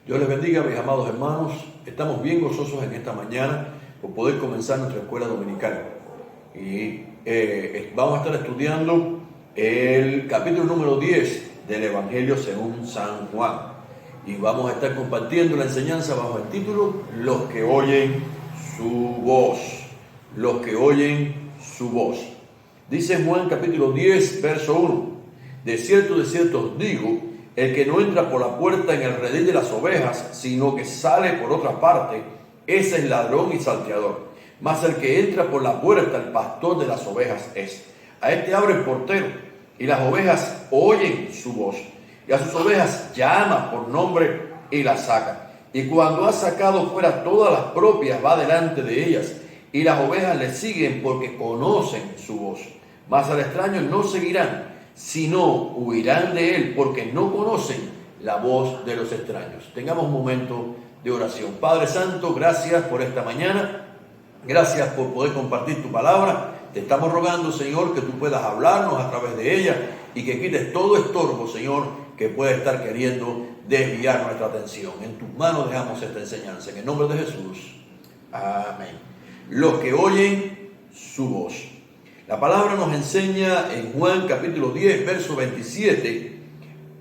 Dios les bendiga, mis amados hermanos. Estamos bien gozosos en esta mañana por poder comenzar nuestra escuela dominical. Y vamos a estar estudiando el capítulo número 10 del Evangelio según San Juan. Y vamos a estar compartiendo la enseñanza bajo el título Los que oyen su voz. Los que oyen su voz. Dice Juan capítulo 10, verso 1. De cierto os digo, el que no entra por la puerta en el redil de las ovejas, sino que sale por otra parte, ese es ladrón y salteador. Mas el que entra por la puerta, el pastor de las ovejas es. A este abre el portero, y las ovejas oyen su voz. Y a sus ovejas llama por nombre y las saca. Y cuando ha sacado fuera todas las propias, va delante de ellas. Y las ovejas le siguen porque conocen su voz. Mas al extraño no seguirán, sino huirán de él, porque no conocen la voz de los extraños. Tengamos un momento de oración. Padre Santo, gracias por esta mañana. Gracias por poder compartir tu palabra. Te estamos rogando, Señor, que tú puedas hablarnos a través de ella y que quites todo estorbo, Señor, que puede estar queriendo desviar nuestra atención. En tus manos dejamos esta enseñanza. En el nombre de Jesús. Amén. Los que oyen su voz. La palabra nos enseña en Juan capítulo 10, verso 27,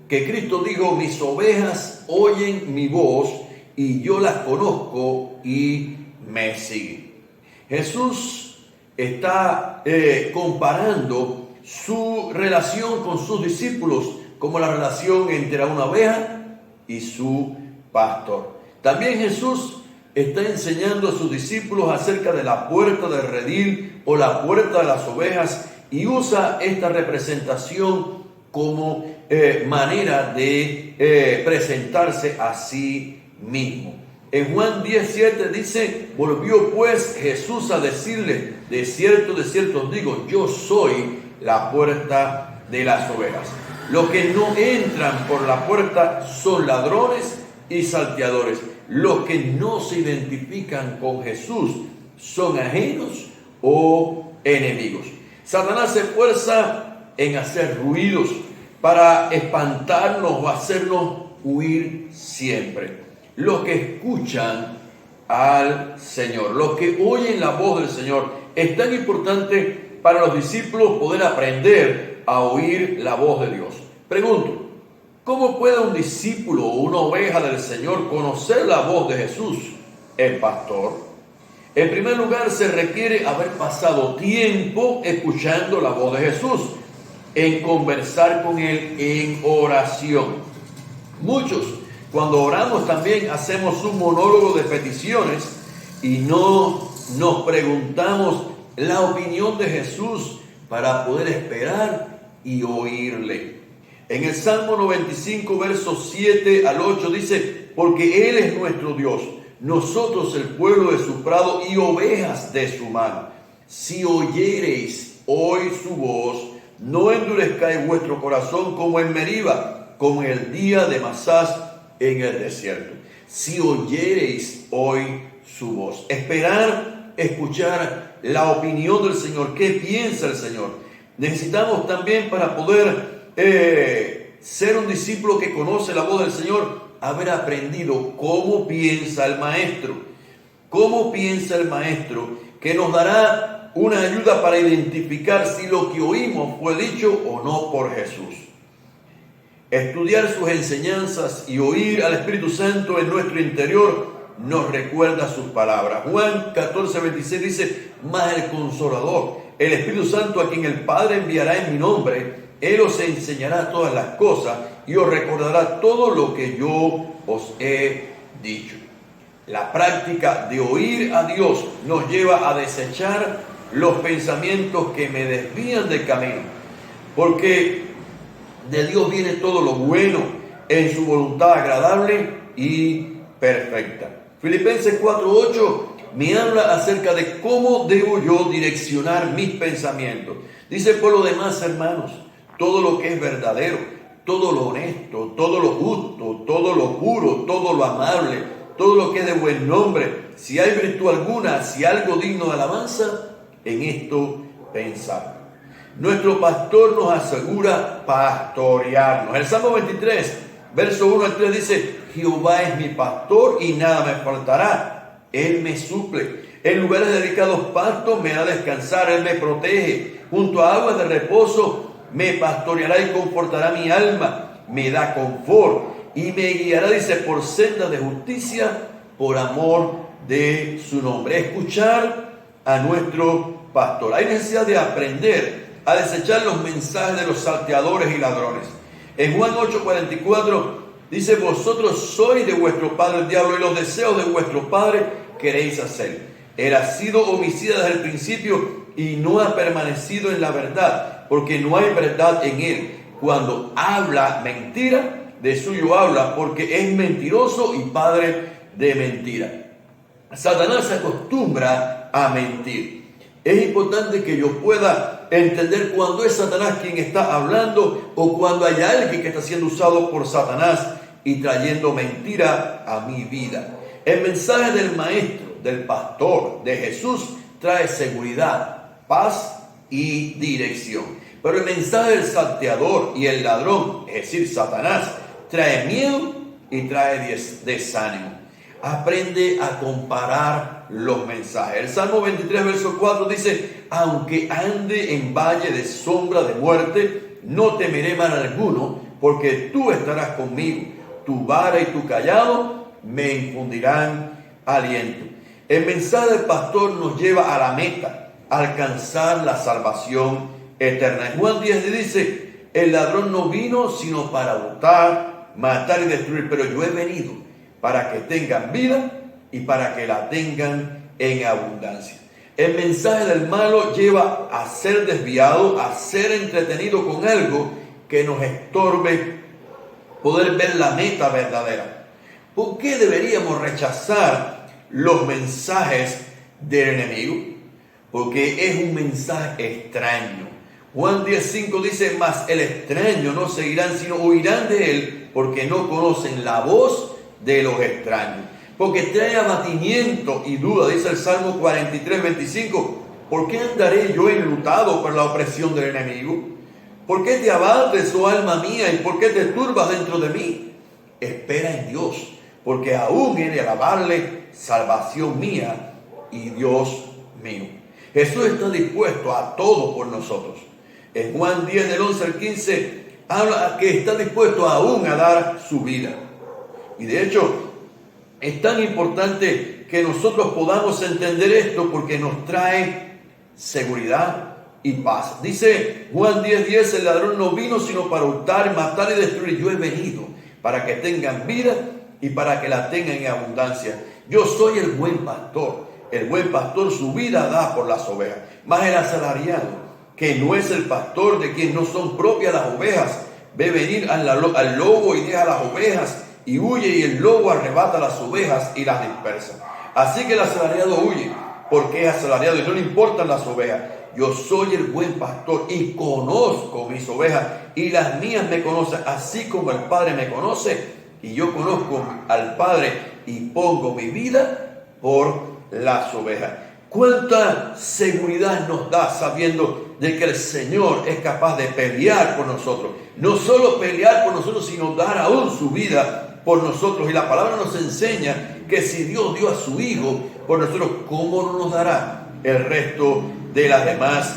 que Cristo dijo: mis ovejas oyen mi voz y yo las conozco y me siguen. Jesús está comparando su relación con sus discípulos como la relación entre una oveja y su pastor. También Jesús está enseñando a sus discípulos acerca de la puerta del redil o la puerta de las ovejas y usa esta representación como manera de presentarse a sí mismo. En Juan 10:7 dice: volvió pues Jesús a decirle, de cierto os digo, yo soy la puerta de las ovejas. Los que no entran por la puerta son ladrones y salteadores. Los que no se identifican con Jesús son ajenos o enemigos. Satanás se esfuerza en hacer ruidos para espantarnos o hacernos huir siempre. Los que escuchan al Señor, los que oyen la voz del Señor, es tan importante para los discípulos poder aprender a oír la voz de Dios. Pregunto, ¿cómo puede un discípulo o una oveja del Señor conocer la voz de Jesús, el pastor? En primer lugar, se requiere haber pasado tiempo escuchando la voz de Jesús, en conversar con Él en oración. Muchos, cuando oramos, también hacemos un monólogo de peticiones y no nos preguntamos la opinión de Jesús para poder esperar y oírle. En el Salmo 95, versos 7 al 8 dice: porque Él es nuestro Dios, nosotros el pueblo de su prado y ovejas de su mano. Si oyereis hoy su voz, no endurezcáis vuestro corazón como en Meriba, como en el día de Masás en el desierto. Si oyereis hoy su voz. Esperar, escuchar la opinión del Señor. ¿Qué piensa el Señor? Necesitamos también, para poder ser un discípulo que conoce la voz del Señor, haber aprendido cómo piensa el Maestro. Cómo piensa el Maestro, que nos dará una ayuda para identificar si lo que oímos fue dicho o no por Jesús. Estudiar sus enseñanzas y oír al Espíritu Santo en nuestro interior nos recuerda sus palabras. Juan 14:26 dice: mas el Consolador, el Espíritu Santo, a quien el Padre enviará en mi nombre, Él os enseñará todas las cosas y os recordará todo lo que yo os he dicho. La práctica de oír a Dios nos lleva a desechar los pensamientos que me desvían del camino, porque de Dios viene todo lo bueno en su voluntad agradable y perfecta. Filipenses 4:8 me habla acerca de cómo debo yo direccionar mis pensamientos. Dice: por lo demás, hermanos, todo lo que es verdadero, todo lo honesto, todo lo justo, todo lo puro, todo lo amable, todo lo que es de buen nombre, si hay virtud alguna, si algo digno de alabanza, en esto pensar. Nuestro pastor nos asegura pastorearnos. El Salmo 23, verso 1 al 3 dice: Jehová es mi pastor y nada me faltará. Él me suple. En lugares de delicados pastos me hará descansar. Él me protege. Junto a aguas de reposo me pastoreará y confortará mi alma. Me da confort y me guiará, dice, por sendas de justicia, por amor de su nombre. Escuchar a nuestro pastor. Hay necesidad de aprender a desechar los mensajes de los salteadores y ladrones. En Juan 8:44 dice: vosotros sois de vuestro padre el diablo y los deseos de vuestro padre queréis hacer. Él ha sido homicida desde el principio y no ha permanecido en la verdad, porque no hay verdad en él. Cuando habla mentira, de suyo habla, porque es mentiroso y padre de mentira. Satanás se acostumbra a mentir. Es importante que yo pueda entender cuando es Satanás quien está hablando o cuando hay alguien que está siendo usado por Satanás y trayendo mentira a mi vida. El mensaje del maestro, del pastor, de Jesús, trae seguridad, paz y dirección. Pero el mensaje del salteador y el ladrón, es decir, Satanás, trae miedo y trae desánimo. Aprende a comparar los mensajes. El Salmo 23, verso 4 dice: aunque ande en valle de sombra de muerte, no temeré mal alguno, porque tú estarás conmigo. Tu vara y tu cayado me infundirán aliento. El mensaje del pastor nos lleva a la meta, a alcanzar la salvación eterna. En Juan 10 dice: el ladrón no vino sino para hurtar, matar y destruir, pero yo he venido para que tengan vida y para que la tengan en abundancia. El mensaje del malo lleva a ser desviado, a ser entretenido con algo que nos estorbe poder ver la meta verdadera. ¿Por qué deberíamos rechazar los mensajes del enemigo? Porque es un mensaje extraño. Juan 10:5 dice: mas el extraño no seguirán, sino huirán de él, porque no conocen la voz de los extraños. Porque trae abatimiento y duda, dice el Salmo 43:25. ¿Por qué andaré yo enlutado por la opresión del enemigo? ¿Por qué te abates, oh alma mía, y por qué te turbas dentro de mí? Espera en Dios, porque aún he de alabarle, salvación mía y Dios mío. Jesús está dispuesto a todo por nosotros. En Juan 10, del 11 al 15, habla que está dispuesto aún a dar su vida. Y de hecho, es tan importante que nosotros podamos entender esto porque nos trae seguridad y paz. Dice Juan 10:10: el ladrón no vino sino para hurtar, matar y destruir. Yo he venido para que tengan vida y para que la tengan en abundancia. Yo soy el buen pastor. El buen pastor su vida da por las ovejas. Mas el asalariado, que no es el pastor, de quien no son propias las ovejas, ve venir al lobo y deja las ovejas y huye, y el lobo arrebata las ovejas y las dispersa. Así que el asalariado huye, porque es asalariado y no le importan las ovejas. Yo soy el buen pastor y conozco mis ovejas, y las mías me conocen, así como el Padre me conoce, y yo conozco al Padre y pongo mi vida por las ovejas. ¿Cuánta seguridad nos da sabiendo de que el Señor es capaz de pelear por nosotros? No solo pelear por nosotros, sino dar aún su vida por nosotros. Y la palabra nos enseña que si Dios dio a su Hijo por nosotros, ¿cómo no nos dará el resto de las demás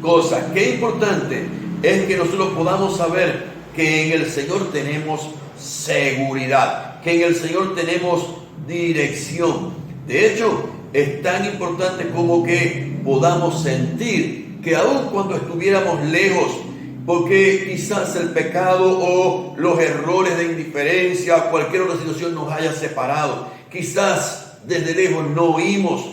cosas? Qué importante es que nosotros podamos saber que en el Señor tenemos seguridad, que en el Señor tenemos dirección. De hecho, es tan importante como que podamos sentir que aun cuando estuviéramos lejos, porque quizás el pecado o los errores de indiferencia o cualquier otra situación nos haya separado, quizás desde lejos no oímos,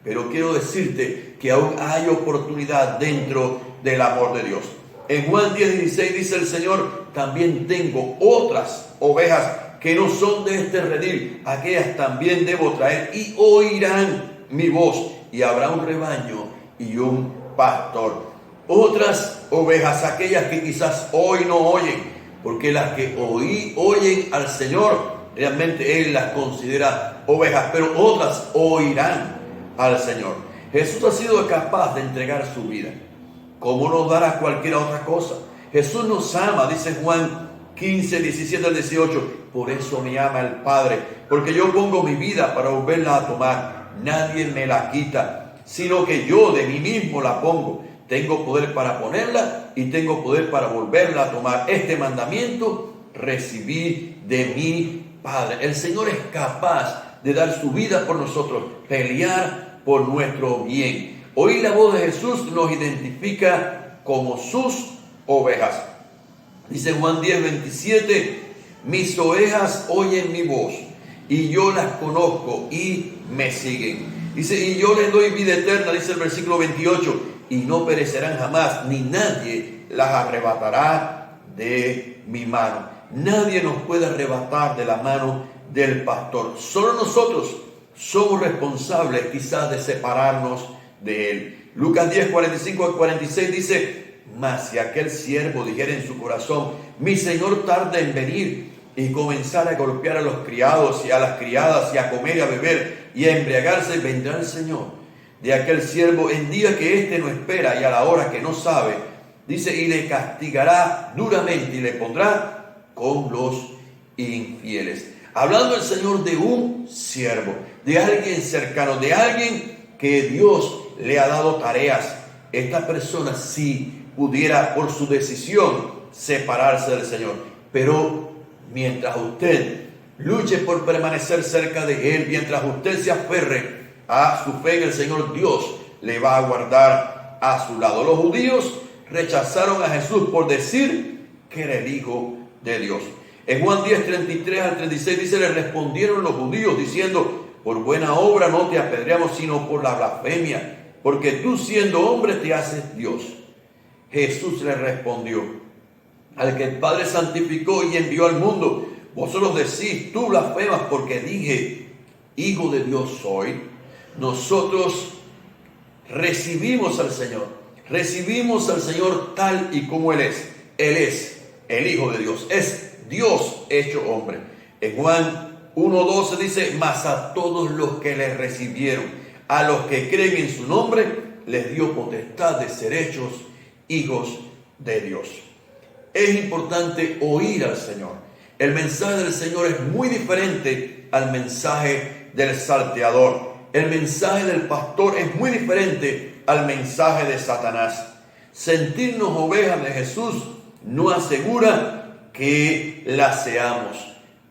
pero quiero decirte que aún hay oportunidad dentro del amor de Dios. En Juan 10:16 dice el Señor: también tengo otras ovejas que no son de este redil, aquellas también debo traer y oirán mi voz, y habrá un rebaño y un pastor. Otras ovejas, aquellas que quizás hoy no oyen, porque las que oyen al Señor, realmente Él las considera ovejas, pero otras oirán al Señor. Jesús ha sido capaz de entregar su vida. ¿Cómo nos dará cualquier otra cosa? Jesús nos ama, dice Juan 15, 17 al 18. Por eso me ama el Padre, porque yo pongo mi vida para volverla a tomar. Nadie me la quita, sino que yo de mí mismo la pongo. Tengo poder para ponerla y tengo poder para volverla a tomar. Este mandamiento recibí de mi Padre. El Señor es capaz de dar su vida por nosotros, pelear por nuestro bien. Oír la voz de Jesús nos identifica como sus ovejas. Dice Juan 10, 27, mis ovejas oyen mi voz y yo las conozco y me siguen. Dice, y yo les doy vida eterna, dice el versículo 28, y no perecerán jamás, ni nadie las arrebatará de mi mano. Nadie nos puede arrebatar de la mano del pastor. Solo nosotros somos responsables quizás de separarnos de él. Lucas 10, 45 al 46 dice, mas si aquel siervo dijera en su corazón, mi señor tarda en venir, y comenzar a golpear a los criados y a las criadas y a comer y a beber y a embriagarse, vendrá el Señor de aquel siervo en día que éste no espera y a la hora que no sabe, dice, y le castigará duramente y le pondrá con los infieles. Hablando el Señor de un siervo, de alguien cercano, de alguien que Dios le ha dado tareas. Esta persona sí pudiera por su decisión separarse del Señor, pero mientras usted luche por permanecer cerca de Él, mientras usted se aferre a su fe en el Señor, Dios le va a guardar a su lado. Los judíos rechazaron a Jesús por decir que era el Hijo de Dios. En Juan 10, 33 al 36 dice, le respondieron los judíos diciendo, por buena obra no te apedreamos, sino por la blasfemia, porque tú siendo hombre te haces Dios. Jesús le respondió, al que el Padre santificó y envió al mundo, vosotros decís, tú blasfemas porque dije, Hijo de Dios soy. Nosotros recibimos al Señor tal y como Él es. Él es el Hijo de Dios, es Dios hecho hombre. En Juan 1:12 dice, mas a todos los que le recibieron, a los que creen en su nombre, les dio potestad de ser hechos hijos de Dios. Es importante oír al Señor. El mensaje del Señor es muy diferente al mensaje del salteador. El mensaje del pastor es muy diferente al mensaje de Satanás. Sentirnos ovejas de Jesús no asegura que la seamos.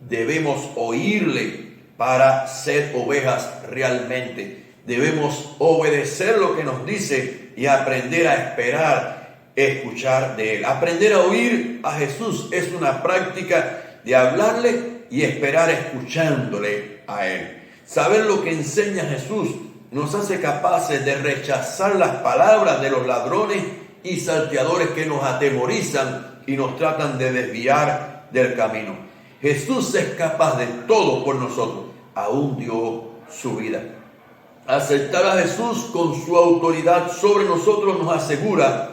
Debemos oírle para ser ovejas realmente. Debemos obedecer lo que nos dice y aprender a esperar, escuchar de Él. Aprender a oír a Jesús es una práctica de hablarle y esperar escuchándole a Él. Saber lo que enseña Jesús nos hace capaces de rechazar las palabras de los ladrones y salteadores que nos atemorizan y nos tratan de desviar del camino. Jesús es capaz de todo por nosotros, aún dio su vida. Aceptar a Jesús con su autoridad sobre nosotros nos asegura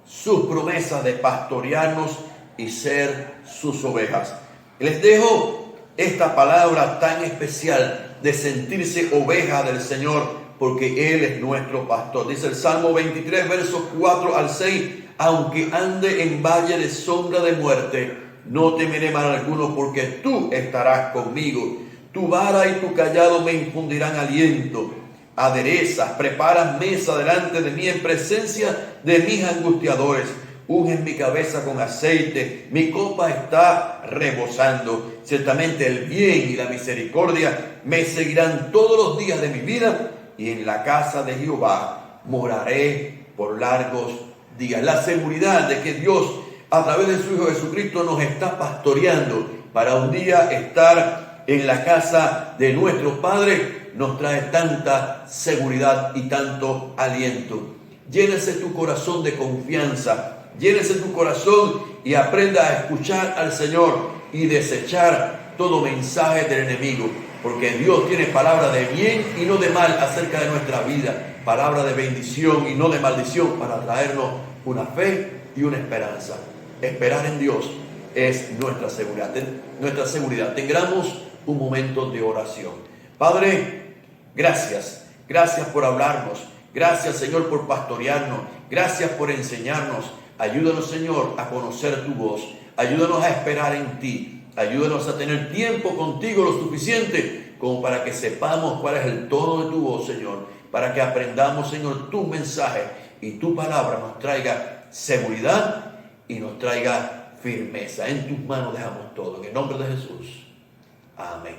sus promesas de pastorearnos y ser sus ovejas. Les dejo esta palabra tan especial de sentirse oveja del Señor, porque Él es nuestro pastor. Dice el Salmo 23, versos 4 al 6, aunque ande en valle de sombra de muerte, no temeré mal alguno, porque tú estarás conmigo. Tu vara y tu cayado me infundirán aliento. Aderezas, preparas mesa delante de mí en presencia de mis angustiadores. Unges mi cabeza con aceite, mi copa está rebosando. Ciertamente el bien y la misericordia me seguirán todos los días de mi vida, y en la casa de Jehová moraré por largos días. La seguridad de que Dios, a través de su Hijo Jesucristo, nos está pastoreando para un día estar en la casa de nuestro Padre, nos trae tanta seguridad y tanto aliento. Llénese tu corazón de confianza, llénese tu corazón y aprenda a escuchar al Señor y desechar todo mensaje del enemigo, porque Dios tiene palabra de bien y no de mal acerca de nuestra vida, palabra de bendición y no de maldición, para traernos una fe y una esperanza. Esperar en Dios es nuestra seguridad. Tengamos un momento de oración. Padre, gracias por hablarnos. Gracias, Señor, por pastorearnos. Gracias por enseñarnos. Ayúdanos, Señor, a conocer tu voz. Ayúdanos a esperar en ti. Ayúdanos a tener tiempo contigo lo suficiente como para que sepamos cuál es el tono de tu voz, Señor. Para que aprendamos, Señor, tu mensaje y tu palabra nos traiga seguridad y nos traiga firmeza. En tus manos dejamos todo. En el nombre de Jesús. Amén.